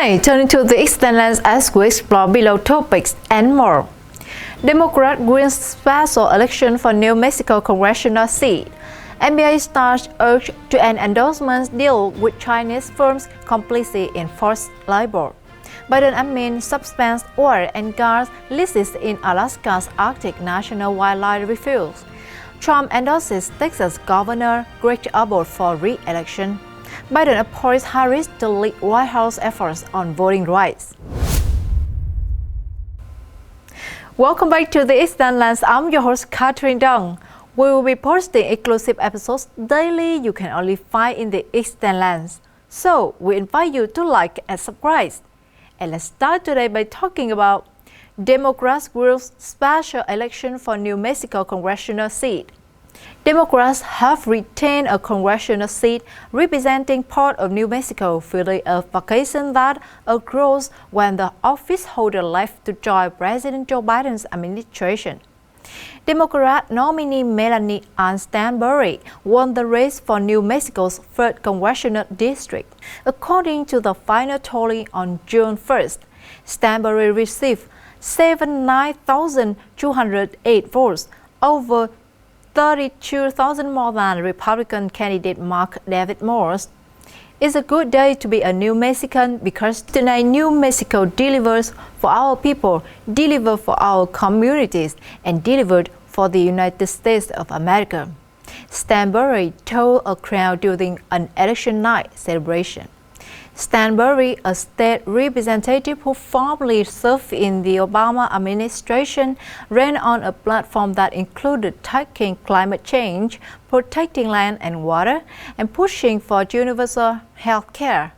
Hi, turning to the extend lens as we explore below topics and more. Democrat wins special election for New Mexico Congressional seat. NBA stars urge to end endorsements deal with Chinese firms complicit in forced labor. Biden admin suspends oil and gas leases in Alaska's Arctic National Wildlife Refuge. Trump endorses Texas Governor Greg Abbott for re-election. Biden appoints Harris to lead White House efforts on voting rights. Welcome back to the Eastern Lands. I'm your host Katherine Dang. We will be posting exclusive episodes daily you can only find in the Eastern Lands. So we invite you to like and subscribe. And let's start today by talking about Democrats' special election for New Mexico Congressional seat. Democrats have retained a congressional seat representing part of New Mexico, filling a vacancy that arose when the office holder left to join President Joe Biden's administration. Democrat nominee Melanie Ann Stanbury won the race for New Mexico's 3rd congressional district. According to the final tally on June 1st, Stanbury received 79,208 votes, over 32,000 more than Republican candidate Mark David Morse. It's a good day to be a New Mexican because tonight New Mexico delivers for our people, delivered for our communities, and delivered for the United States of America, Stanbury told a crowd during an election night celebration. Stanbury, a state representative who formerly served in the Obama administration, ran on a platform that included tackling climate change, protecting land and water, and pushing for universal health care.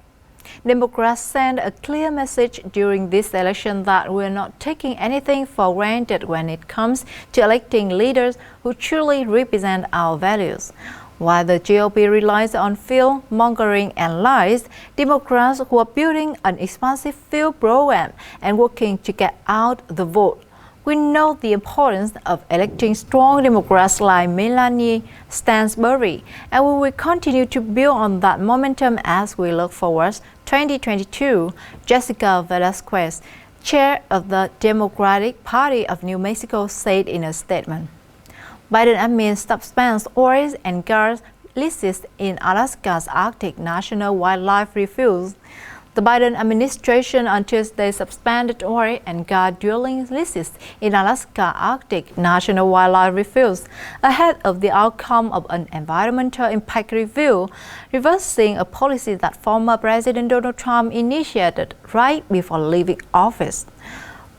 Democrats sent a clear message during this election that we're not taking anything for granted when it comes to electing leaders who truly represent our values. While the GOP relies on fear-mongering and lies, Democrats who are building an expansive field program and working to get out the vote. We know the importance of electing strong Democrats like Melanie Stanbury, and we will continue to build on that momentum as we look forward 2022, Jessica Velasquez, chair of the Democratic Party of New Mexico, said in a statement. Biden admin suspends oil and gas leases in Alaska's Arctic National Wildlife Refuge. The Biden administration on Tuesday suspended oil and gas drilling leases in Alaska Arctic National Wildlife Refuge ahead of the outcome of an environmental impact review, reversing a policy that former President Donald Trump initiated right before leaving office.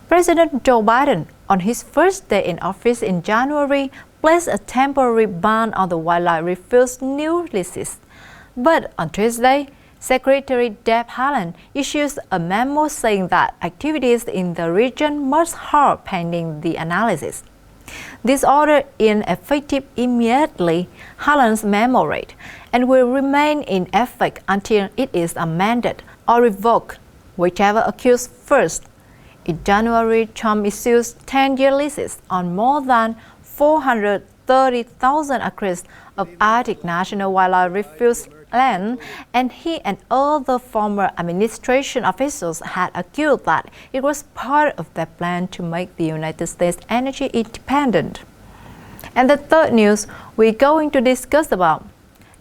President Joe Biden, on his first day in office in January, placed a temporary ban on the wildlife refuge's new leases. But on Tuesday, Secretary Deb Haaland issued a memo saying that activities in the region must halt pending the analysis. This order is effective immediately, Haaland's memo read, and will remain in effect until it is amended or revoked, whichever occurs first. In January, Trump issued 10-year leases on more than 430,000 acres of Arctic National Wildlife Refuge land, and he and other former administration officials had argued that it was part of their plan to make the United States energy independent. And the third news we're going to discuss about: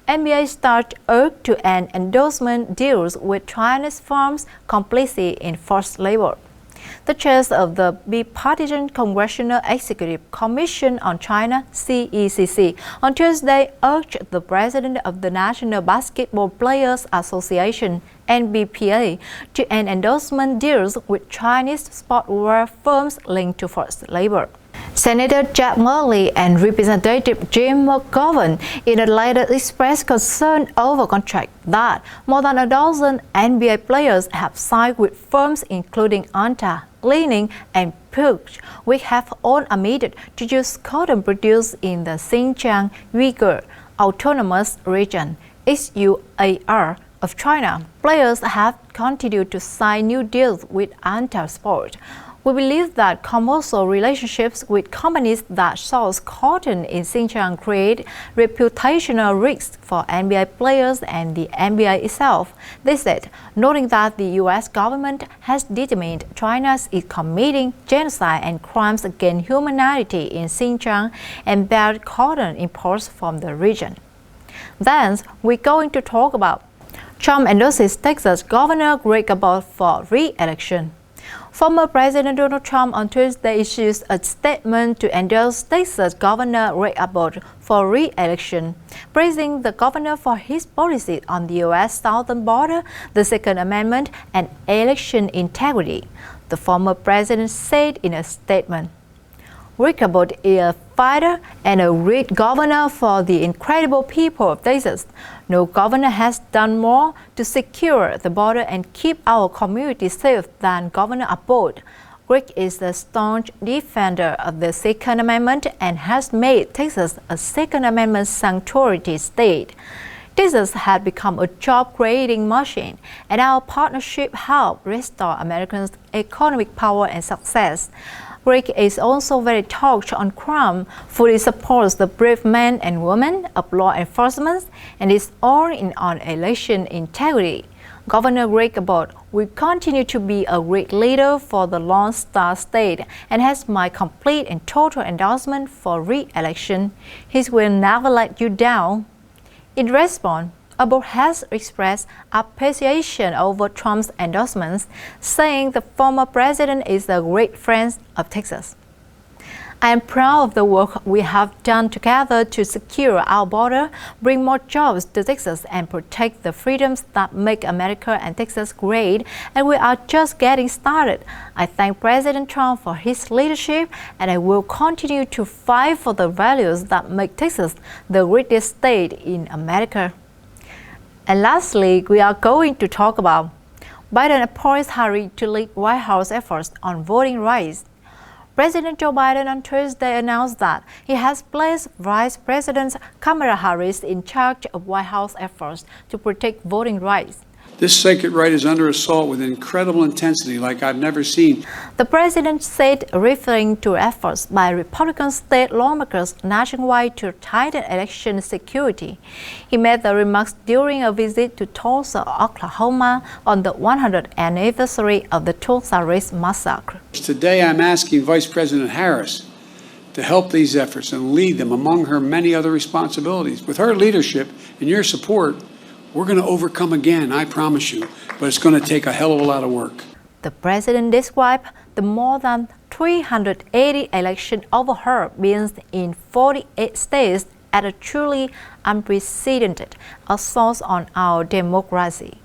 NBA stars urge to end endorsement deals with Chinese firms complicit in forced labor. The chair of the bipartisan Congressional Executive Commission on China, CECC, on Tuesday urged the president of the National Basketball Players Association, NBPA, to end endorsement deals with Chinese sportswear firms linked to forced labor. Senator Jack Murley and Representative Jim McGovern in a letter expressed concern over contracts that more than a dozen NBA players have signed with firms including Anta, Li-Ning, and Refuge, which have all admitted to use cotton produced in the Xinjiang Uyghur Autonomous Region, XUAR, of China. Players have continued to sign new deals with Anta Sport, We believe that commercial relationships with companies that source cotton in Xinjiang create reputational risks for NBA players and the NBA itself, they said, noting that the U.S. government has determined China is committing genocide and crimes against humanity in Xinjiang and banned cotton imports from the region. Then, we're going to talk about Trump endorses Texas Governor Greg Abbott for re-election. Former President Donald Trump on Tuesday issued a statement to endorse Texas Governor Greg Abbott for re-election, praising the governor for his policies on the U.S. southern border, the Second Amendment, and election integrity, the former president said in a statement. Greg Abbott is a fighter and a great governor for the incredible people of Texas. No governor has done more to secure the border and keep our community safe than Governor Abbott. Greg is a staunch defender of the Second Amendment and has made Texas a Second Amendment sanctuary state. Texas had become a job-creating machine, and our partnership helped restore Americans' economic power and success. Greg is also very touched on crime, fully supports the brave men and women of law enforcement, and is all in on election integrity. Governor Greg Abbott will continue to be a great leader for the Lone Star State and has my complete and total endorsement for re-election. He will never let you down. In response, Abbott has expressed appreciation over Trump's endorsements, saying the former president is a great friend of Texas. I am proud of the work we have done together to secure our border, bring more jobs to Texas, and protect the freedoms that make America and Texas great, and we are just getting started. I thank President Trump for his leadership, and I will continue to fight for the values that make Texas the greatest state in America. And lastly, we are going to talk about Biden appoints Harris to lead White House efforts on voting rights. President Joe Biden on Tuesday announced that he has placed Vice President Kamala Harris in charge of White House efforts to protect voting rights. This sacred right is under assault with incredible intensity like I've never seen. The president said, referring to efforts by Republican state lawmakers nationwide to tighten election security. He made the remarks during a visit to Tulsa, Oklahoma on the 100th anniversary of the Tulsa Race Massacre. Today I'm asking Vice President Harris to help these efforts and lead them among her many other responsibilities. With her leadership and your support, we're going to overcome again, I promise you, but it's going to take a hell of a lot of work. The president described the more than 380 election overhaul bills in 48 states as a truly unprecedented assault on our democracy.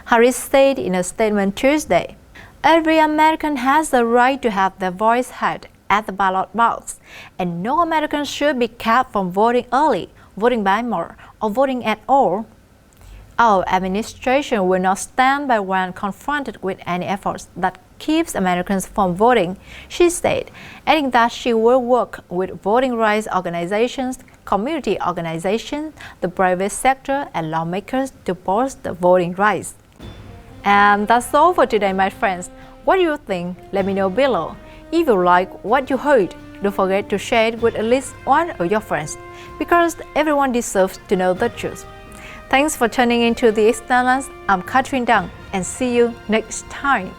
Harris said in a statement Tuesday, "Every American has the right to have their voice heard at the ballot box, and no American should be kept from voting early, voting by mail, or voting at all. Our administration will not stand by when confronted with any efforts that keeps Americans from voting," she said, adding that she will work with voting rights organizations, community organizations, the private sector, and lawmakers to boost the voting rights. And that's all for today, my friends. What do you think? Let me know below. If you like what you heard, don't forget to share it with at least one of your friends, because everyone deserves to know the truth. Thanks for tuning into The Externals. I'm Katherine Dang, and see you next time.